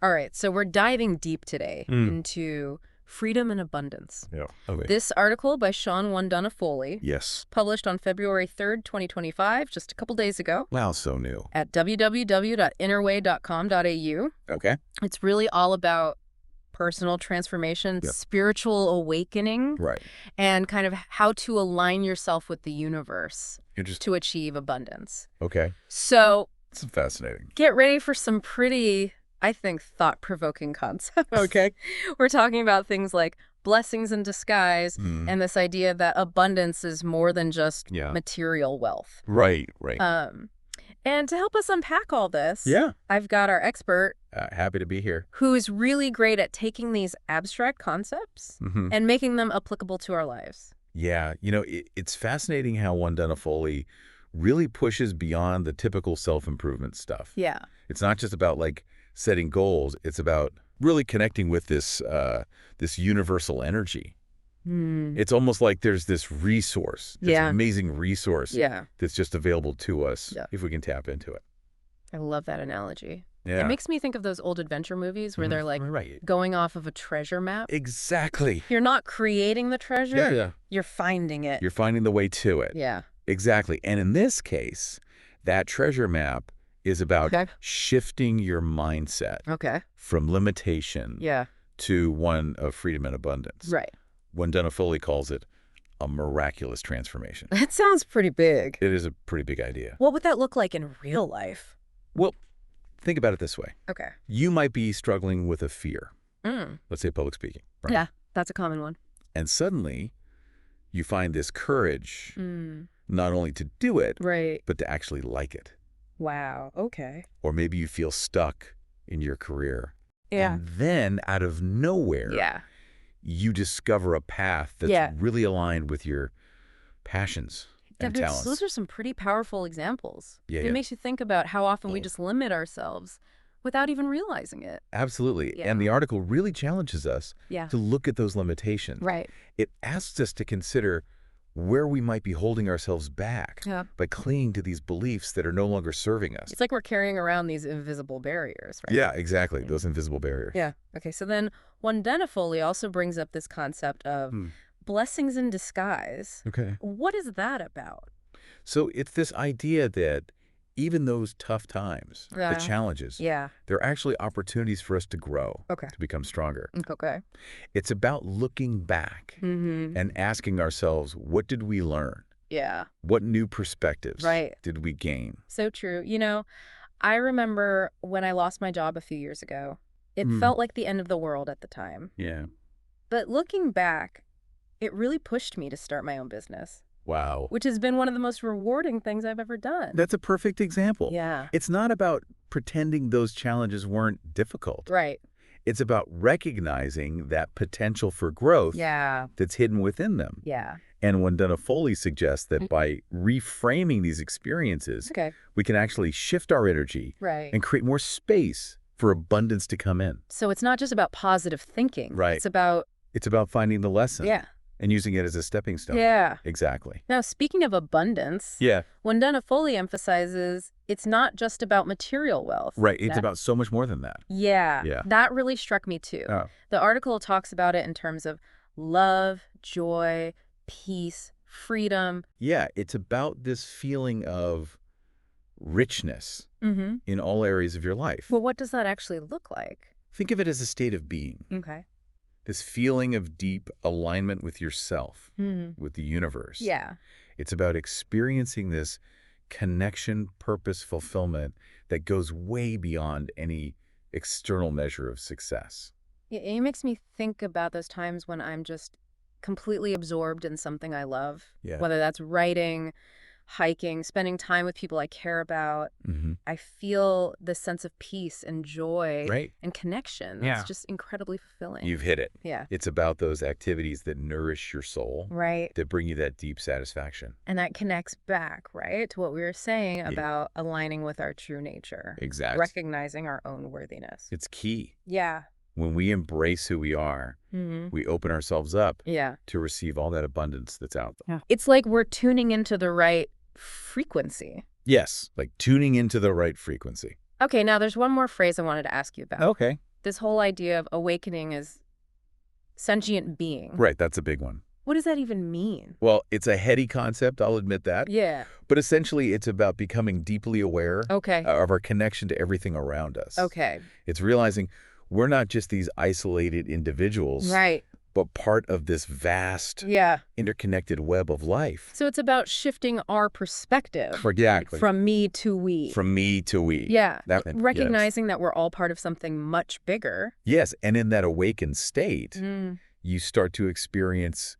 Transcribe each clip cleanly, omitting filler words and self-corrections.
All right, so we're diving deep today into freedom and abundance. Yeah. Okay. This article by Shawn Wondunna-Foley, Yes. published on February 3rd, 2025, just a couple days ago, Wow, so new. at www.innerway.com.au. Okay. It's really all about personal transformation, Yep. spiritual awakening, Right. and kind of how to align yourself with the universe Interesting. to achieve abundance. Okay. So It's fascinating. get ready for some pretty, I think, thought-provoking concepts. Okay. We're talking about things like blessings in disguise Mm. and this idea that abundance is more than just Yeah. material wealth. Right. Right. And to help us unpack all this, Yeah. I've got our expert Happy to be here. who is really great at taking these abstract concepts Mm-hmm. and making them applicable to our lives. Yeah. It's fascinating how Wondunna-Foley really pushes beyond the typical self-improvement stuff. Yeah. It's not just about like setting goals. It's about really connecting with this universal energy. It's almost like there's this resource, this Yeah. amazing resource Yeah. that's just available to us Yeah. if we can tap into it. I love that analogy. Yeah. It makes me think of those old adventure movies where they're like right. going off of a treasure map. Exactly. You're not creating the treasure. Yeah, yeah. You're finding it. You're finding the way to it. Yeah. Exactly. And in this case, that treasure map is about Okay. shifting your mindset Okay. from limitation Yeah. to one of freedom and abundance. Right. Wondunna-Foley calls it a miraculous transformation. That sounds pretty big. It is a pretty big idea. What would that look like in real life? Well, think about it this way. Okay. You might be struggling with a fear, Mm. let's say public speaking. Right? Yeah, that's a common one. And suddenly you find this courage Mm. not only to do it, Right. but to actually like it. Wow. Okay. Or maybe you feel stuck in your career. Yeah. And then out of nowhere, Yeah. you discover a path that's Yeah. really aligned with your passions and talents. Those are some pretty powerful examples. Yeah, It yeah. makes you think about how often we just limit ourselves without even realizing it. Absolutely. Yeah. And the article really challenges us Yeah. to look at those limitations. Right. It asks us to consider where we might be holding ourselves back Yeah. by clinging to these beliefs that are no longer serving us. It's like we're carrying around these invisible barriers, right? Yeah, exactly. Those invisible barriers. Yeah. Okay. So then Wondunna-Foley also brings up this concept of blessings in disguise. Okay. What is that about? So it's this idea that even those tough times, Yeah. the challenges, Yeah. they're actually opportunities for us to grow, Okay. to become stronger. Okay. It's about looking back Mm-hmm. and asking ourselves, what did we learn? Yeah. What new perspectives Right. did we gain? So true. I remember when I lost my job a few years ago, it felt like the end of the world at the time. Yeah. But looking back, it really pushed me to start my own business, Wow. which has been one of the most rewarding things I've ever done. That's a perfect example. Yeah. It's not about pretending those challenges weren't difficult. Right. It's about recognizing that potential for growth Yeah. that's hidden within them. Yeah. And Wondunna-Foley suggests that by reframing these experiences, Okay. we can actually shift our energy Right. and create more space for abundance to come in. So it's not just about positive thinking. Right. It's about, It's about finding the lesson yeah. and using it as a stepping stone. Yeah. Exactly. Now, speaking of abundance, Yeah. Wondunna-Foley emphasizes it's not just about material wealth. Right. It's That- about so much more than that. Yeah. Yeah. That really struck me too. Oh. The article talks about it in terms of love, joy, peace, freedom. Yeah. It's about this feeling of richness Mm-hmm. in all areas of your life. Well, what does that actually look like? Think of it as a state of being, Okay. this feeling of deep alignment with yourself, Mm-hmm. with the universe. Yeah. It's about experiencing this connection, purpose, fulfillment that goes way beyond any external measure of success. It makes me think about those times when I'm just completely absorbed in something I love, Yeah. whether that's writing, hiking, spending time with people I care about. Mm-hmm. I feel this sense of peace and joy Right. and connection. Yeah. It's just incredibly fulfilling. You've hit it. Yeah. It's about those activities that nourish your soul, Right. that bring you that deep satisfaction. And that connects back, right, to what we were saying about aligning with our true nature, Exactly. recognizing our own worthiness. It's key. Yeah. When we embrace who we are, Mm-hmm. we open ourselves up Yeah. to receive all that abundance that's out there. It's like we're tuning into the right frequency. Yes, like tuning into the right frequency. Okay, now there's one more phrase I wanted to ask you about. Okay. this whole idea of awakening as sentient being. Right, that's a big one. What does that even mean? Well, it's a heady concept, I'll admit that. Yeah. But essentially, it's about becoming deeply aware Okay. of our connection to everything around us. Okay. It's realizing we're not just these isolated individuals, Right. but part of this vast, Yeah. interconnected web of life. So it's about shifting our perspective Exactly. from me to we. From me to we. Yeah. That, Recognizing that we're all part of something much bigger. Yes, and in that awakened state, Mm. you start to experience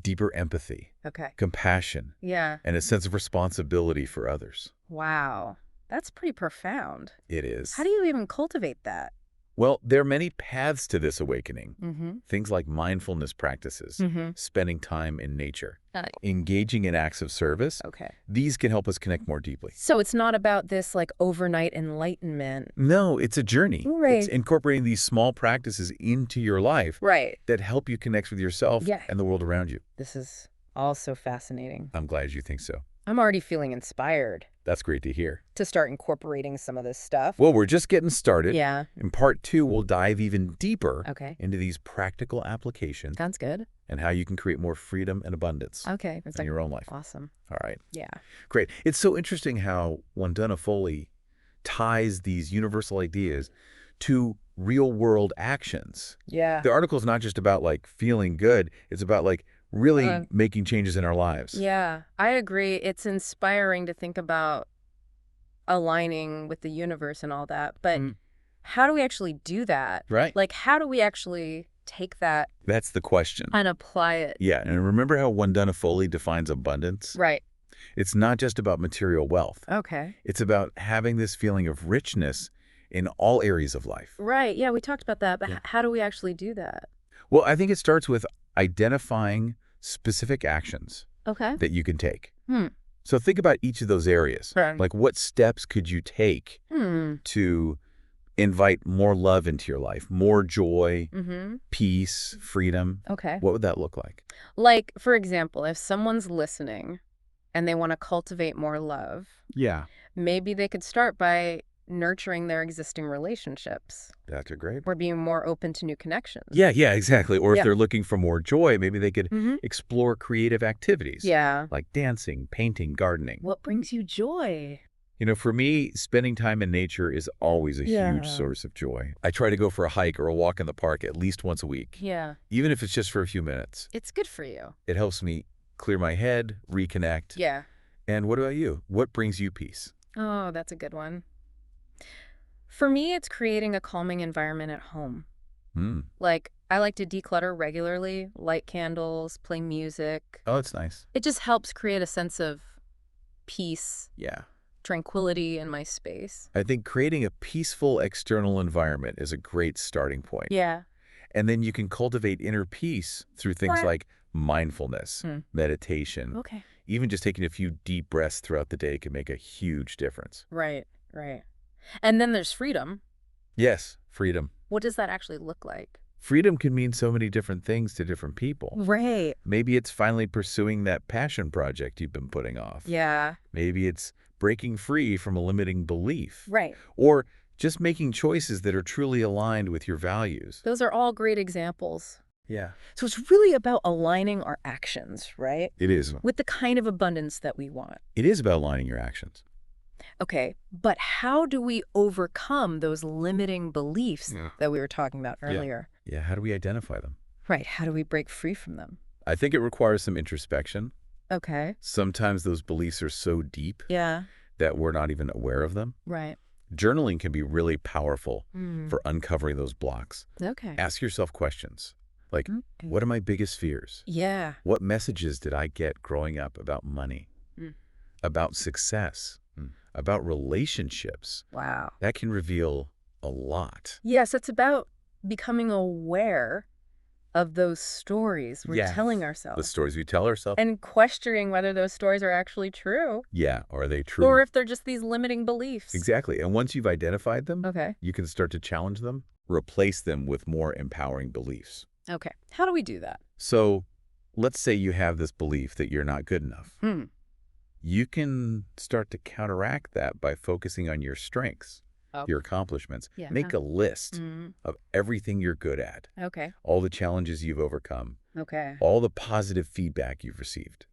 deeper empathy, Okay. compassion, Yeah. and a sense of responsibility for others. Wow. That's pretty profound. It is. How do you even cultivate that? Well, there are many paths to this awakening. Mm-hmm. Things like mindfulness practices, Mm-hmm. spending time in nature, engaging in acts of service. Okay. These can help us connect more deeply. So it's not about this like overnight enlightenment. No, it's a journey. Right. It's incorporating these small practices into your life Right. that help you connect with yourself Yeah. and the world around you. This is also fascinating. I'm glad you think so. I'm already feeling inspired That's great to hear. to start incorporating some of this stuff. Well, we're just getting started. Yeah. In part 2, we'll dive even deeper Okay. into these practical applications Sounds good. and how you can create more freedom and abundance Okay. That's in your own life. awesome. All right. Yeah. Great. It's so interesting how Wondunna-Foley ties these universal ideas to real-world actions. Yeah. The article's not just about, like, feeling good. It's about, like, really making changes in our lives. Yeah. I agree. It's inspiring to think about aligning with the universe and all that. But how do we actually do that? Right. Like, how do we actually take that That's the question. and apply it? Yeah, and remember how Wondunna-Foley defines abundance? Right. It's not just about material wealth. Okay. It's about having this feeling of richness in all areas of life. Right. Yeah, we talked about that. But Yeah. how do we actually do that? Well, I think it starts with identifying specific actions Okay. that you can take. Hmm. So think about each of those areas. Right. Like, what steps could you take to invite more love into your life, more joy, Mm-hmm. peace, freedom? Okay. What would that look like? Like, for example, if someone's listening and they want to cultivate more love, Yeah. maybe they could start by nurturing their existing relationships That's a great or being more open to new connections. Yeah, exactly. Or if Yeah. they're looking for more joy, maybe they could Mm-hmm. explore creative activities. Yeah. Like dancing, painting, gardening. What brings you joy? You know, for me, spending time in nature is always a Yeah. huge source of joy. I try to go for a hike or a walk in the park at least once a week, Yeah. even if it's just for a few minutes. It's good for you. It helps me clear my head, reconnect. Yeah. And what about you? What brings you peace? Oh, that's a good one. For me, it's creating a calming environment at home. Like, I like to declutter regularly, light candles, play music. Oh, it's nice. It just helps create a sense of peace, Yeah. tranquility in my space. I think creating a peaceful external environment is a great starting point. Yeah. And then you can cultivate inner peace through things Right. like mindfulness, meditation. Okay. Even just taking a few deep breaths throughout the day can make a huge difference. Right, right. And then there's freedom. Yes, freedom. What does that actually look like? Freedom can mean so many different things to different people. Right. Maybe it's finally pursuing that passion project you've been putting off. Yeah. Maybe it's breaking free from a limiting belief. Right. Or just making choices that are truly aligned with your values. Those are all great examples. Yeah. So it's really about aligning our actions, right? It is. With the kind of abundance that we want. It is about aligning your actions. Okay, but how do we overcome those limiting beliefs that we were talking about earlier? Yeah, how do we identify them? Right, how do we break free from them? I think it requires some introspection. Okay. Sometimes those beliefs are so deep Yeah. that we're not even aware of them. Right. Journaling can be really powerful for uncovering those blocks. Okay. Ask yourself questions like, Okay. what are my biggest fears? Yeah. What messages did I get growing up about money, about success, about relationships? Wow. That can reveal a lot. Yes, it's about becoming aware of those stories we're telling The ourselves stories we tell ourselves. and questioning whether those stories are actually true Yeah, are they true? or if they're just these limiting beliefs. Exactly. And once you've identified them, Okay. you can start to challenge them, replace them with more empowering beliefs. Okay. How do we do that? So let's say you have this belief that you're not good enough. You can start to counteract that by focusing on your strengths. your accomplishments. Yeah. Make a list of everything you're good at, Okay. all the challenges you've overcome, Okay. all the positive feedback you've received.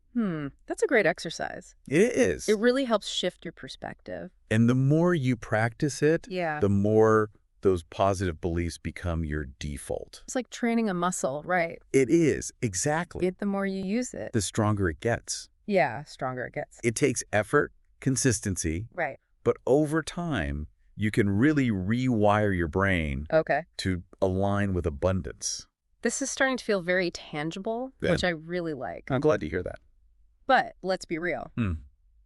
That's a great exercise. It is. It really helps shift your perspective. And the more you practice it, Yeah. the more those positive beliefs become your default. It's like training a muscle, right? It is, exactly. The more you use it. The stronger it gets. Yeah, stronger it gets. It takes effort, consistency, Right. but over time, you can really rewire your brain to align with abundance. This is starting to feel very tangible, which I really like. I'm glad to hear that. But let's be real.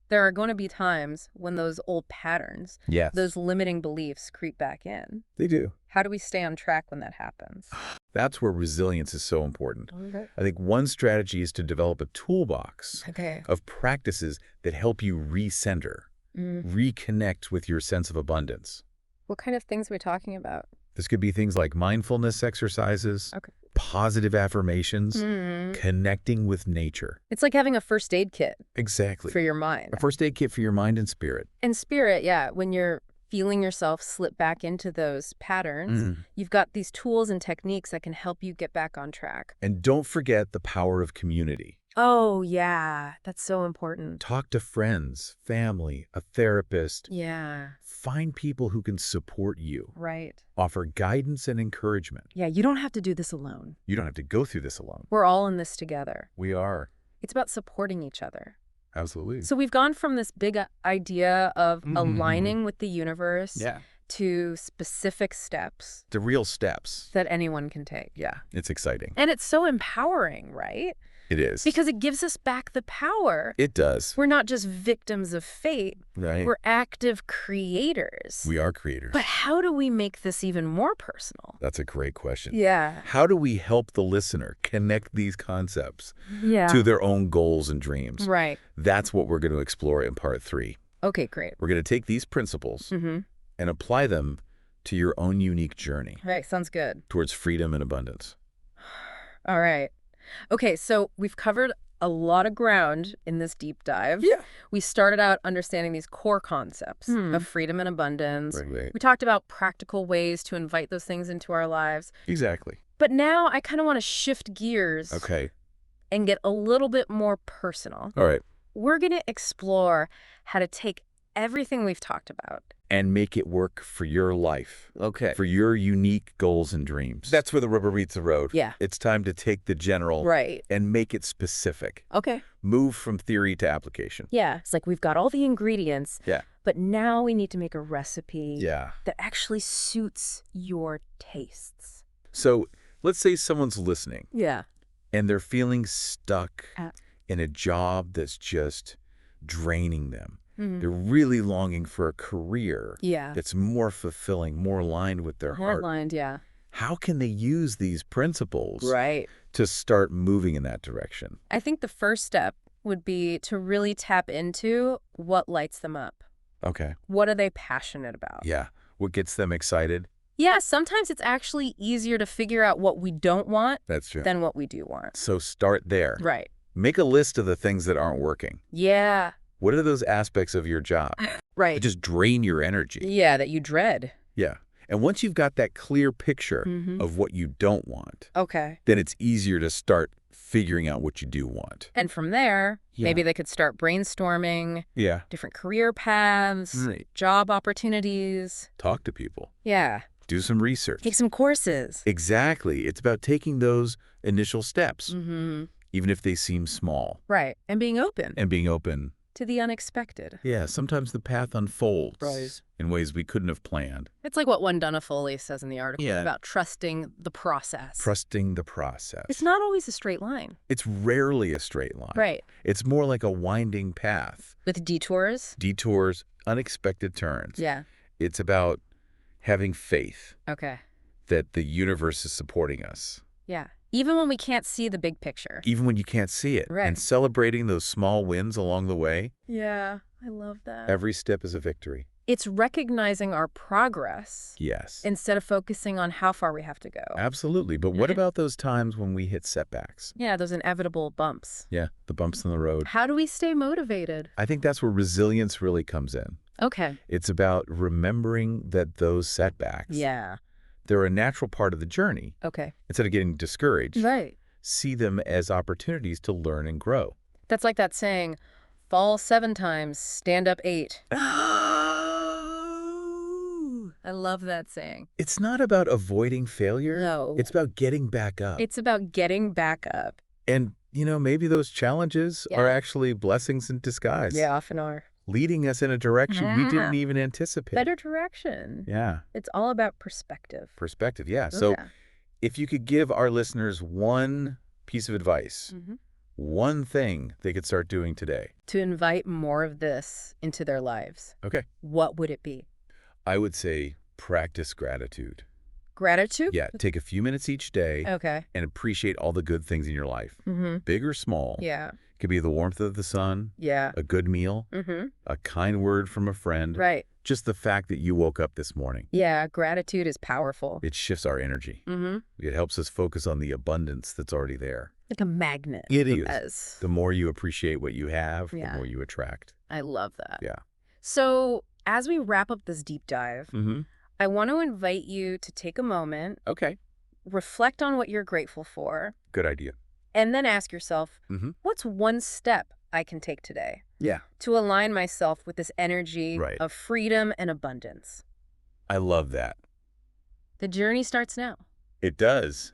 There are going to be times when those old patterns, those limiting beliefs creep back in. They do. How do we stay on track when that happens? That's where resilience is so important. I think one strategy is to develop a toolbox of practices that help you recenter, reconnect with your sense of abundance. What kind of things are we talking about? This could be things like mindfulness exercises, positive affirmations, connecting with nature. It's like having a first aid kit. Exactly. For your mind. A first aid kit for your mind and spirit. And spirit, yeah. When you're feeling yourself slip back into those patterns, you've got these tools and techniques that can help you get back on track. And don't forget the power of community. Oh, yeah. That's so important. Talk to friends, family, a therapist. Yeah. Find people who can support you. Right. Offer guidance and encouragement. Yeah, you don't have to do this alone. You don't have to go through this alone. We're all in this together. We are. It's about supporting each other. Absolutely. So we've gone from this big idea of aligning with the universe to specific steps. The real steps. That anyone can take. Yeah, it's exciting. And it's so empowering, right? It is. Because it gives us back the power. It does. We're not just victims of fate. Right. We're active creators. We are creators. But how do we make this even more personal? That's a great question. Yeah. How do we help the listener connect these concepts to their own goals and dreams? Right. That's what we're going to explore in part 3. Okay, great. We're going to take these principles and apply them to your own unique journey. Right, sounds good. Towards freedom and abundance. All right. Okay, so we've covered a lot of ground in this deep dive. Yeah. We started out understanding these core concepts of freedom and abundance. Right. We talked about practical ways to invite those things into our lives. Exactly. But now I kind of want to shift gears and get a little bit more personal. All right. We're going to explore how to take everything we've talked about and make it work for your life. Okay. For your unique goals and dreams. That's where the rubber meets the road. Yeah. It's time to take the general and make it specific. Okay. Move from theory to application. Yeah. It's like we've got all the ingredients. Yeah. But now we need to make a recipe that actually suits your tastes. So let's say someone's listening. Yeah. And they're feeling stuck in a job that's just draining them. They're really longing for a career that's more fulfilling, more aligned with their heart. How can they use these principles to start moving in that direction? I think the first step would be to really tap into what lights them up. Okay. What are they passionate about? Yeah. What gets them excited? Yeah, sometimes it's actually easier to figure out what we don't want than what we do want. So start there. Right. Make a list of the things that aren't working. Yeah. What are those aspects of your job that just drain your energy? Yeah, that you dread. Yeah. And once you've got that clear picture of what you don't want, then it's easier to start figuring out what you do want. And from there, maybe they could start brainstorming different career paths, job opportunities. Talk to people. Yeah. Do some research. Take some courses. Exactly. It's about taking those initial steps, even if they seem small. Right. And being open. To the unexpected. Yeah, sometimes the path unfolds in ways we couldn't have planned. It's like what Wondunna-Foley says in the article about trusting the process. Trusting the process. It's not always a straight line. It's rarely a straight line. Right. It's more like a winding path. With detours. Detours, unexpected turns. Yeah. It's about having faith that the universe is supporting us. Yeah. Even when we can't see the big picture. Even when you can't see it. Right. And celebrating those small wins along the way. Yeah, I love that. Every step is a victory. It's recognizing our progress. Yes. Instead of focusing on how far we have to go. Absolutely. But what about those times when we hit setbacks? Yeah, those inevitable bumps. Yeah, the bumps in the road. How do we stay motivated? I think that's where resilience really comes in. Okay. It's about remembering that those setbacks, they're a natural part of the journey. Okay. Instead of getting discouraged, Right. see them as opportunities to learn and grow. That's like that saying, fall 7 times, stand up 8. I love that saying. It's not about avoiding failure. No. It's about getting back up. It's about getting back up. And, maybe those challenges are actually blessings in disguise. Yeah, often are. Leading us in a direction we didn't even anticipate. Better direction. Yeah. It's all about perspective. Perspective, yeah. So if you could give our listeners one piece of advice, one thing they could start doing today. To invite more of this into their lives. Okay. What would it be? I would say practice gratitude. Gratitude? Yeah, take a few minutes each day and appreciate all the good things in your life, big or small. Yeah. It could be the warmth of the sun, a good meal, a kind word from a friend. Right. Just the fact that you woke up this morning. Yeah, gratitude is powerful. It shifts our energy. It helps us focus on the abundance that's already there. Like a magnet. It is. The more you appreciate what you have, the more you attract. I love that. Yeah. So as we wrap up this deep dive, I want to invite you to take a moment. Okay. Reflect on what you're grateful for. Good idea. And then ask yourself, what's one step I can take today? Yeah. To align myself with this energy of freedom and abundance. I love that. The journey starts now. It does.